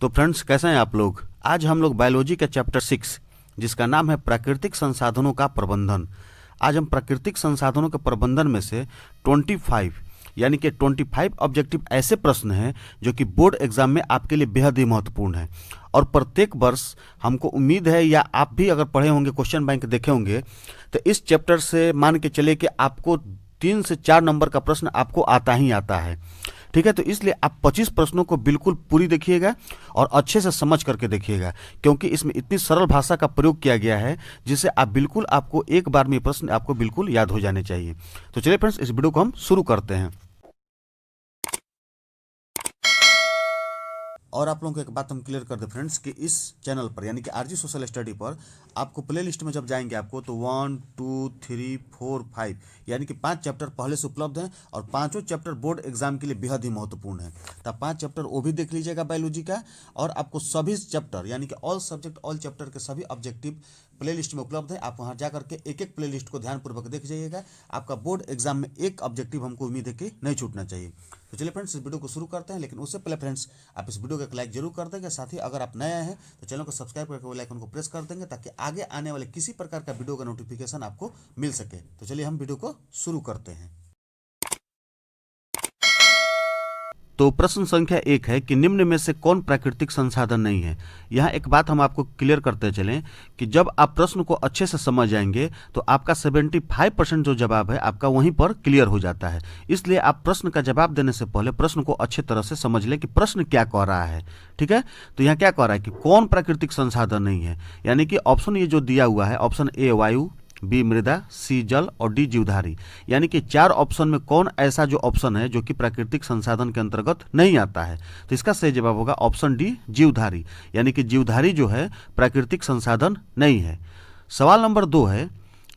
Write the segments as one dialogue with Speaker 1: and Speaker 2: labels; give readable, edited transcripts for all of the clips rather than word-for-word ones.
Speaker 1: तो फ्रेंड्स, कैसे हैं आप लोग। आज हम लोग बायोलॉजी का चैप्टर 6 जिसका नाम है प्राकृतिक संसाधनों का प्रबंधन। आज हम प्राकृतिक संसाधनों के प्रबंधन में से 25 यानी कि 25 ऑब्जेक्टिव ऐसे प्रश्न हैं जो कि बोर्ड एग्जाम में आपके लिए बेहद ही महत्वपूर्ण है। और प्रत्येक वर्ष हमको उम्मीद है, या आप भी अगर पढ़े होंगे, क्वेश्चन बैंक देखे होंगे, तो इस चैप्टर से मान के चले कि आपको 3 से 4 नंबर का प्रश्न आपको आता ही आता है। ठीक है, तो इसलिए आप 25 प्रश्नों को बिल्कुल पूरी देखिएगा और अच्छे से समझ करके देखिएगा, क्योंकि इसमें इतनी सरल भाषा का प्रयोग किया गया है जिससे आपको एक बार में प्रश्न आपको बिल्कुल याद हो जाने चाहिए। तो चलिए फ्रेंड्स, इस वीडियो को हम शुरू करते हैं। और आप लोगों को एक बात हम क्लियर कर दें फ्रेंड्स कि इस चैनल पर यानी कि आरजी सोशल स्टडी पर आपको प्ले लिस्ट में जब जाएंगे आपको तो 1, 2, 3, 4, 5 यानी कि 5 चैप्टर पहले से उपलब्ध हैं और पांचों चैप्टर बोर्ड एग्जाम के लिए बेहद ही महत्वपूर्ण है। तो 5 चैप्टर वो भी देख लीजिएगा बायोलॉजी का, और आपको सभी चैप्टर यानी कि ऑल सब्जेक्ट ऑल चैप्टर के सभी ऑब्जेक्टिव प्ले लिस्ट में उपलब्ध है। आप वहाँ जा करके एक एक प्ले लिस्ट को ध्यानपूर्वक देख जाइएगा। आपका बोर्ड एग्जाम में एक ऑब्जेक्टिव हमको उम्मीद है कि नहीं छूटना चाहिए। तो चलिए फ्रेंड्स, इस वीडियो को शुरू करते हैं, लेकिन उससे पहले फ्रेंड्स आप इस वीडियो को एक लाइक जरूर कर देंगे। साथ ही अगर आप नए हैं तो चैनल को सब्सक्राइब करके बेल आइकन को प्रेस कर देंगे ताकि आगे आने वाले किसी प्रकार का वीडियो का नोटिफिकेशन आपको मिल सके। तो चलिए हम वीडियो को शुरू करते हैं। तो प्रश्न संख्या 1 है कि निम्न में से कौन प्राकृतिक संसाधन नहीं है। यहाँ एक बात हम आपको क्लियर करते चलें कि जब आप प्रश्न को अच्छे से समझ जाएंगे तो आपका 75% जो जवाब है आपका वहीं पर क्लियर हो जाता है। इसलिए आप प्रश्न का जवाब देने से पहले प्रश्न को अच्छे तरह से समझ लें कि प्रश्न क्या कह रहा है। ठीक है, तो यहाँ क्या कह रहा है कि कौन प्राकृतिक संसाधन नहीं है, यानी कि ऑप्शन ये जो दिया हुआ है, ऑप्शन ए वायु, बी मृदा, सी जल और डी जीवधारी, यानी कि 4 ऑप्शन में कौन ऐसा जो ऑप्शन है जो कि प्राकृतिक संसाधन के अंतर्गत नहीं आता है। तो इसका सही जवाब होगा ऑप्शन डी जीवधारी, यानी कि जीवधारी जो है प्राकृतिक संसाधन नहीं है। सवाल नंबर 2 है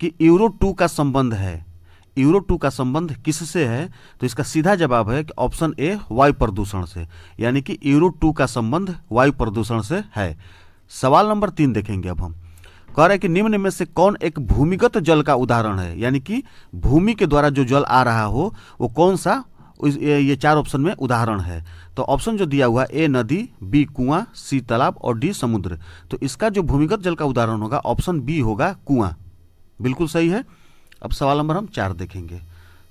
Speaker 1: कि यूरो 2 का संबंध है। यूरो 2 का संबंध किससे है? तो इसका सीधा जवाब है कि ऑप्शन ए वायु प्रदूषण से, यानी कि यूरो 2 का संबंध वायु प्रदूषण से है। सवाल नंबर 3 देखेंगे अब हम। कह रहे हैं कि निम्न में से कौन एक भूमिगत जल का उदाहरण है, यानी कि भूमि के द्वारा जो जल आ रहा हो वो कौन सा ये 4 ऑप्शन में उदाहरण है। तो ऑप्शन जो दिया हुआ ए नदी, बी कुआं, सी तालाब और डी समुद्र। तो इसका जो भूमिगत जल का उदाहरण होगा ऑप्शन बी होगा कुआं, बिल्कुल सही है। अब सवाल नंबर हम 4 देखेंगे।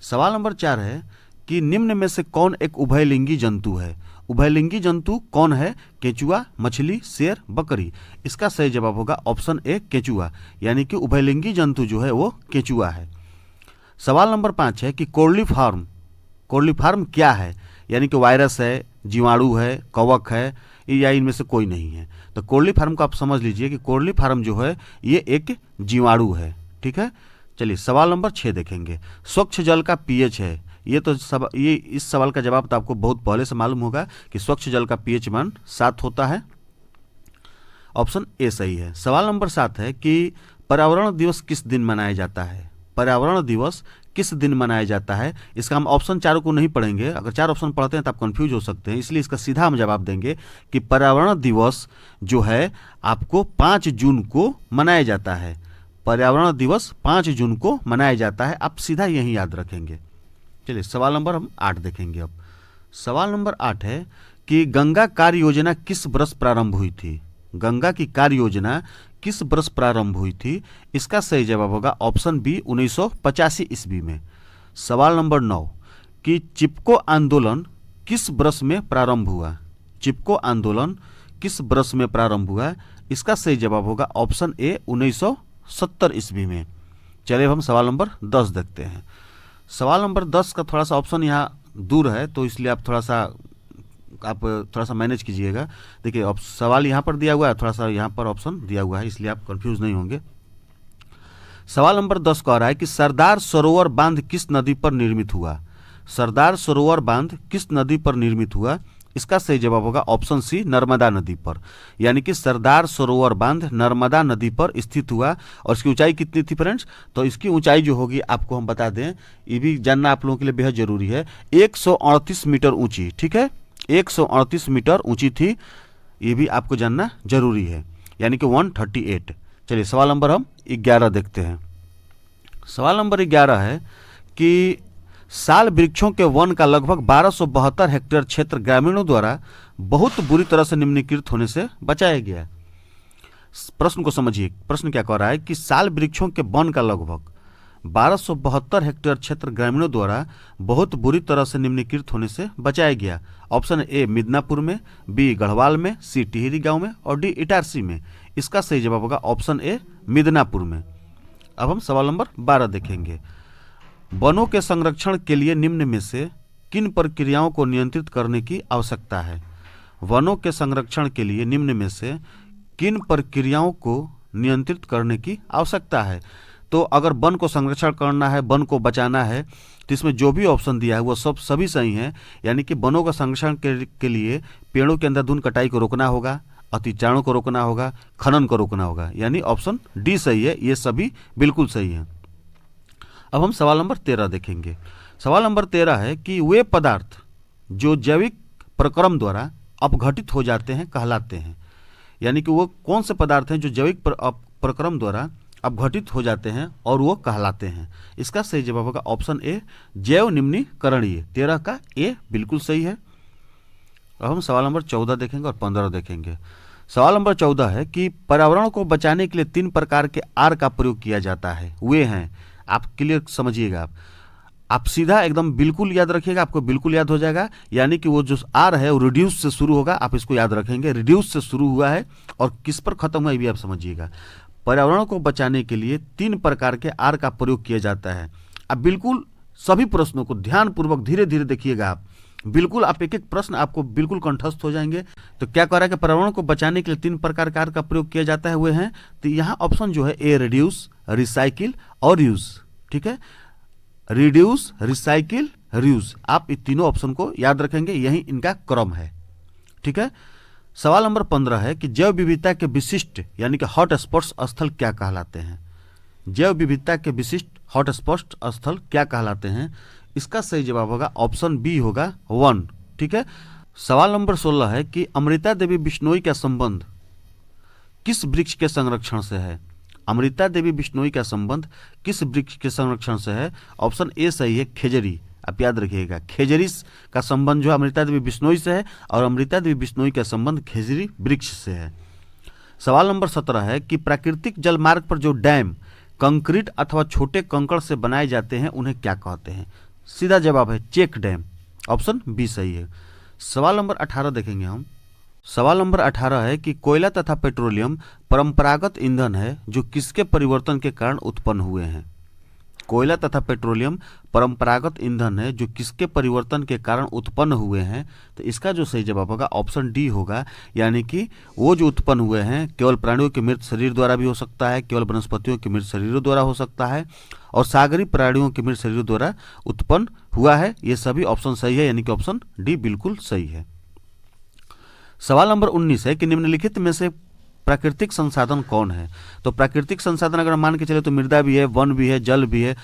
Speaker 1: सवाल नंबर 4 है कि निम्न में से कौन एक उभयलिंगी जंतु है। उभयलिंगी जंतु कौन है? केचुआ, मछली, शेर, बकरी। इसका सही जवाब होगा ऑप्शन ए केचुआ, यानी कि उभयलिंगी जंतु जो है वो केचुआ है। सवाल नंबर 5 है कि कोर्लीफॉर्म, कोर्लीफॉर्म क्या है, यानी कि वायरस है, जीवाणु है, कवक है, या इनमें से कोई नहीं है। तो कोर्लीफॉर्म को आप समझ लीजिए कि कोर्लीफॉर्म जो है ये एक जीवाणु है। ठीक है, चलिए सवाल नंबर 6 देखेंगे। स्वच्छ जल का पीएच है। ये इस सवाल का जवाब तो आपको बहुत पहले से मालूम होगा कि स्वच्छ जल का पीएच मान 7 होता है। ऑप्शन ए सही है। सवाल नंबर 7 है कि पर्यावरण दिवस किस दिन मनाया जाता है। पर्यावरण दिवस किस दिन मनाया जाता है। इसका हम ऑप्शन 4 को नहीं पढ़ेंगे, अगर 4 ऑप्शन पढ़ते हैं तो आप कंफ्यूज हो सकते हैं, इसलिए इसका सीधा हम जवाब देंगे कि पर्यावरण दिवस जो है आपको 5 जून को मनाया जाता है। पर्यावरण दिवस 5 जून को मनाया जाता है, आप सीधा यही याद रखेंगे। चलिए सवाल नंबर हम 8 देखेंगे। अब सवाल नंबर 8 है कि गंगा कार्य योजना किस वर्ष प्रारंभ हुई थी। गंगा की कार्य योजना किस वर्ष प्रारंभ हुई थी। इसका सही जवाब होगा ऑप्शन बी 1985 ईस्वी में। सवाल नंबर 9 कि चिपको आंदोलन किस वर्ष में प्रारंभ हुआ। चिपको आंदोलन किस वर्ष में प्रारंभ हुआ। इसका सही जवाब होगा ऑप्शन ए 1970 ईस्वी में। चलिए हम सवाल नंबर 10 देखते हैं। सवाल नंबर 10 का थोड़ा सा ऑप्शन यहाँ दूर है, तो इसलिए आप थोड़ा सा मैनेज कीजिएगा। देखिए सवाल यहाँ पर दिया हुआ है, थोड़ा सा यहाँ पर ऑप्शन दिया हुआ है, इसलिए आप कंफ्यूज नहीं होंगे। सवाल नंबर 10 कह रहा है कि सरदार सरोवर बांध किस नदी पर निर्मित हुआ। सरदार सरोवर बांध किस नदी पर निर्मित हुआ। इसका सही जवाब होगा ऑप्शन सी नर्मदा नदी पर, यानी कि सरदार सरोवर बांध नर्मदा नदी पर स्थित हुआ। और इसकी ऊंचाई कितनी थी फ्रेंड्स? तो इसकी ऊंचाई जो होगी आपको हम बता दें, ये भी जानना आप लोगों के लिए बेहद जरूरी है, 138 मीटर ऊंची। ठीक है, 138 मीटर ऊंची थी, ये भी आपको जानना जरूरी है, यानी कि 138। चलिए सवाल नंबर हम 11 देखते हैं। सवाल नंबर 11 है कि साल वृक्षों के वन का लगभग 1272 हेक्टेयर क्षेत्र ग्रामीणों द्वारा बहुत बुरी तरह से निम्नीकृत होने से बचाया गया है। प्रश्न को समझिए, प्रश्न क्या कह रहा है कि साल वृक्षों के वन का लगभग 1272 हेक्टेयर क्षेत्र ग्रामीणों द्वारा बहुत बुरी तरह से निम्नीकृत होने से बचाया गया। ऑप्शन ए मिदनापुर में, बी गढ़वाल में, सी टिहरी गांव में और डी इटारसी में। इसका सही जवाब होगा ऑप्शन ए मिदनापुर में। अब हम सवाल नंबर 12 देखेंगे। वनों के संरक्षण के लिए निम्न में से किन प्रक्रियाओं को नियंत्रित करने की आवश्यकता है? वनों के संरक्षण के लिए निम्न में से किन प्रक्रियाओं को नियंत्रित करने की आवश्यकता है? तो अगर वन को संरक्षण करना है, वन को बचाना है, तो इसमें जो भी ऑप्शन दिया है वो सभी सही हैं। यानी कि वनों का संरक्षण के लिए पेड़ों के अंधाधुंध कटाई को रोकना होगा, अतिचारण को रोकना होगा, खनन को रोकना होगा। यानी ऑप्शन डी सही है, ये सभी बिल्कुल सही हैं। अब हम सवाल नंबर 13 देखेंगे। सवाल नंबर 13 है कि वे पदार्थ जो जैविक प्रक्रम द्वारा अपघटित हो जाते हैं कहलाते हैं। यानी कि वो कौन से पदार्थ हैं जो जैविक प्रक्रम द्वारा अपघटित हो जाते हैं और वो कहलाते हैं? इसका सही जवाब होगा ऑप्शन ए जैव निम्नीकरणीय। 13 का ए बिल्कुल सही है। अब हम सवाल नंबर 14 देखेंगे और 15 देखेंगे। सवाल नंबर 14 है कि पर्यावरण को बचाने के लिए 3 प्रकार के आर का प्रयोग किया जाता है। वे हैं, आप क्लियर समझिएगा, आप सीधा एकदम बिल्कुल याद रखिएगा, आपको बिल्कुल याद हो जाएगा। यानी कि वो जो आर है वो रिड्यूस से शुरू होगा, आप इसको याद रखेंगे। रिड्यूस से शुरू हुआ है और किस पर खत्म हुआ ये भी आप समझिएगा। पर्यावरण को बचाने के लिए 3 प्रकार के आर का प्रयोग किया जाता है। अब बिल्कुल सभी प्रश्नों को ध्यानपूर्वक धीरे धीरे देखिएगा आप, बिल्कुल आप एक एक प्रश्न आपको बिल्कुल कंठस्थ हो जाएंगे। तो क्या कह रहा है कि पर्यावरण को बचाने के लिए 3 प्रकार के आर का प्रयोग किया जाता है, वे हैं, तो यहाँ ऑप्शन जो है ए रिड्यूस, रिसाइकिल और रीयूज। ठीक है, रिड्यूस, रिसाइकिल, रीयूज, आप इन तीनों ऑप्शन को याद रखेंगे, यही इनका क्रम है। ठीक है। सवाल नंबर 15 है कि जैव विविधता के विशिष्ट यानी कि हॉट स्पॉट्स स्थल क्या कहलाते हैं? जैव विविधता के विशिष्ट हॉट स्पॉट स्थल क्या कहलाते हैं? इसका सही जवाब होगा ऑप्शन बी होगा 1। ठीक है। सवाल नंबर 16 है कि अमृता देवी बिश्नोई का संबंध किस वृक्ष के संरक्षण से है? अमृता देवी बिश्नोई का संबंध किस वृक्ष के संरक्षण से है? ऑप्शन ए सही है खेजरी। आप याद रखिएगा, खेजरी का संबंध जो अमृता देवी बिश्नोई से है और अमृता देवी बिश्नोई का संबंध खेजरी वृक्ष से है। सवाल नंबर 17 है कि प्राकृतिक जल मार्ग पर जो डैम कंक्रीट अथवा छोटे कंकड़ से बनाए जाते हैं उन्हें क्या कहते हैं? सीधा जवाब है चेक डैम, ऑप्शन बी सही है। सवाल नंबर 18 देखेंगे हम। सवाल नंबर 18 है कि कोयला तथा पेट्रोलियम परंपरागत ईंधन है जो किसके परिवर्तन के कारण उत्पन्न हुए हैं? कोयला तथा पेट्रोलियम परंपरागत ईंधन है जो किसके परिवर्तन के कारण उत्पन्न हुए हैं? तो इसका जो सही जवाब होगा ऑप्शन डी होगा। यानी कि वो जो उत्पन्न हुए हैं केवल प्राणियों के मृत शरीर द्वारा भी हो सकता है, केवल वनस्पतियों के मृत शरीरों द्वारा हो सकता है और सागरीय प्राणियों के मृत शरीरों द्वारा उत्पन्न हुआ है। ये सभी ऑप्शन सही है, यानी कि ऑप्शन डी बिल्कुल सही है। सवाल नंबर 19 है कि निम्नलिखित में से प्राकृतिक संसाधन कौन है? तो प्राकृतिक संसाधन अगर मान के चले तो मृदा भी है, वन भी है, जल भी है।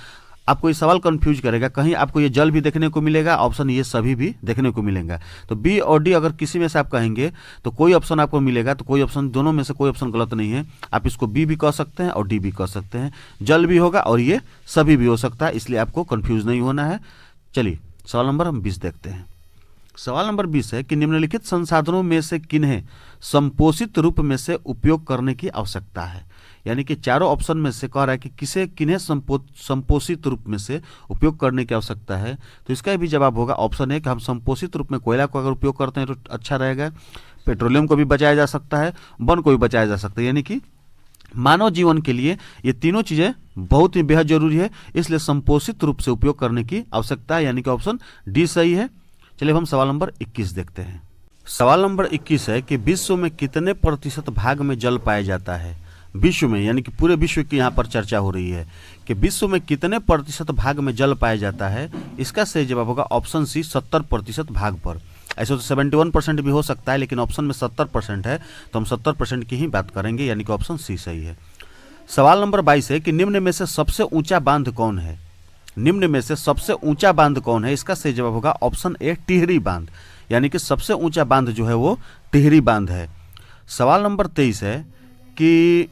Speaker 1: आपको ये सवाल कंफ्यूज करेगा, कहीं आपको ये जल भी देखने को मिलेगा, ऑप्शन ये सभी भी देखने को मिलेगा। तो बी और डी अगर किसी में से आप कहेंगे तो कोई ऑप्शन आपको मिलेगा, तो कोई ऑप्शन, दोनों में से कोई ऑप्शन गलत नहीं है। आप इसको बी भी कह सकते हैं और डी भी कह सकते हैं। जल भी होगा और ये सभी भी हो सकता है, इसलिए आपको कन्फ्यूज नहीं होना है। चलिए सवाल नंबर हम 20 देखते हैं। सवाल नंबर 20 है कि निम्नलिखित संसाधनों में से किन्हें संपोषित रूप में से उपयोग करने की आवश्यकता है? यानी कि चारों ऑप्शन में से कह रहा है कि किन्हें संपोषित रूप में से उपयोग करने की आवश्यकता है। तो इसका भी जवाब होगा ऑप्शन ए कि हम संपोषित रूप में कोयला को अगर उपयोग करते हैं तो अच्छा रहेगा, पेट्रोलियम को भी बचाया जा सकता है, वन को भी बचाया जा सकता है। यानी कि मानव जीवन के लिए ये तीनों चीज़ें बहुत ही बेहद जरूरी है, इसलिए संपोषित रूप से उपयोग करने की आवश्यकता है, यानी कि ऑप्शन डी सही है। चलिए हम सवाल नंबर 21 देखते हैं। सवाल नंबर 21 है कि विश्व में कितने प्रतिशत भाग में जल पाया जाता है? विश्व में, यानी कि पूरे विश्व की यहाँ पर चर्चा हो रही है कि विश्व में कितने प्रतिशत भाग में जल पाया जाता है। इसका सही जवाब होगा ऑप्शन सी 70% भाग पर। ऐसे तो 71% भी हो सकता है, लेकिन ऑप्शन में 70% है तो हम 70% की ही बात करेंगे, यानी कि ऑप्शन सी सही है। सवाल नंबर 22 है कि निम्न में से सबसे ऊंचा बांध कौन है? निम्न में से सबसे ऊंचा बांध कौन है? इसका सही जवाब होगा ऑप्शन ए टिहरी बांध, यानी कि सबसे ऊंचा बांध जो है वो टिहरी बांध है। सवाल नंबर 23 है कि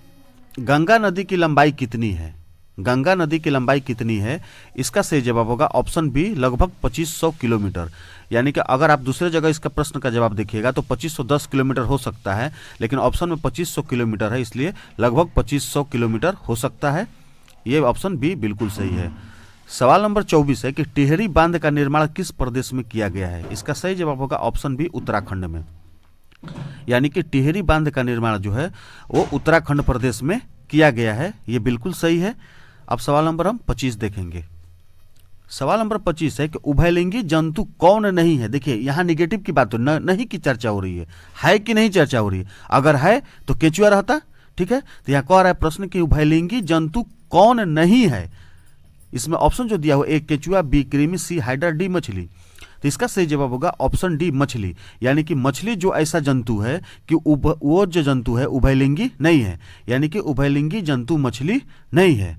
Speaker 1: गंगा नदी की लंबाई कितनी है? गंगा नदी की लंबाई कितनी है? इसका सही जवाब होगा ऑप्शन बी, लगभग 2500 किलोमीटर। यानी कि अगर आप दूसरे जगह इसका प्रश्न का जवाब देखिएगा तो 2510 किलोमीटर हो सकता है, लेकिन ऑप्शन में 2500 किलोमीटर है, इसलिए लगभग 2500 किलोमीटर हो सकता है। ये ऑप्शन बी बिल्कुल सही है। सवाल नंबर 24 है कि टिहरी बांध का निर्माण किस प्रदेश में किया गया है? इसका सही जवाब होगा ऑप्शन बी, उत्तराखंड में। यानी कि टिहरी बांध का निर्माण जो है वो उत्तराखंड प्रदेश में किया गया है, ये बिल्कुल सही है। अब सवाल नंबर हम 25 देखेंगे। सवाल नंबर 25 है कि उभयलिंगी जंतु कौन नहीं है? देखिए यहाँ निगेटिव की बात तो नहीं की चर्चा हो रही है कि नहीं चर्चा हो रही है? अगर है तो केंचुआ रहता, ठीक है। तो यहाँ कह रहा है प्रश्न कि उभयलिंगी जंतु कौन नहीं है। इसमें ऑप्शन जो दिया हुआ, ए केंचुआ, बी कृमि, सी हाइड्रा, डी मछली। तो इसका सही जवाब होगा ऑप्शन डी, मछली। यानी कि मछली जो ऐसा जंतु है कि वो जो जंतु है उभयलिंगी नहीं है, यानी कि उभयलिंगी जंतु मछली नहीं है।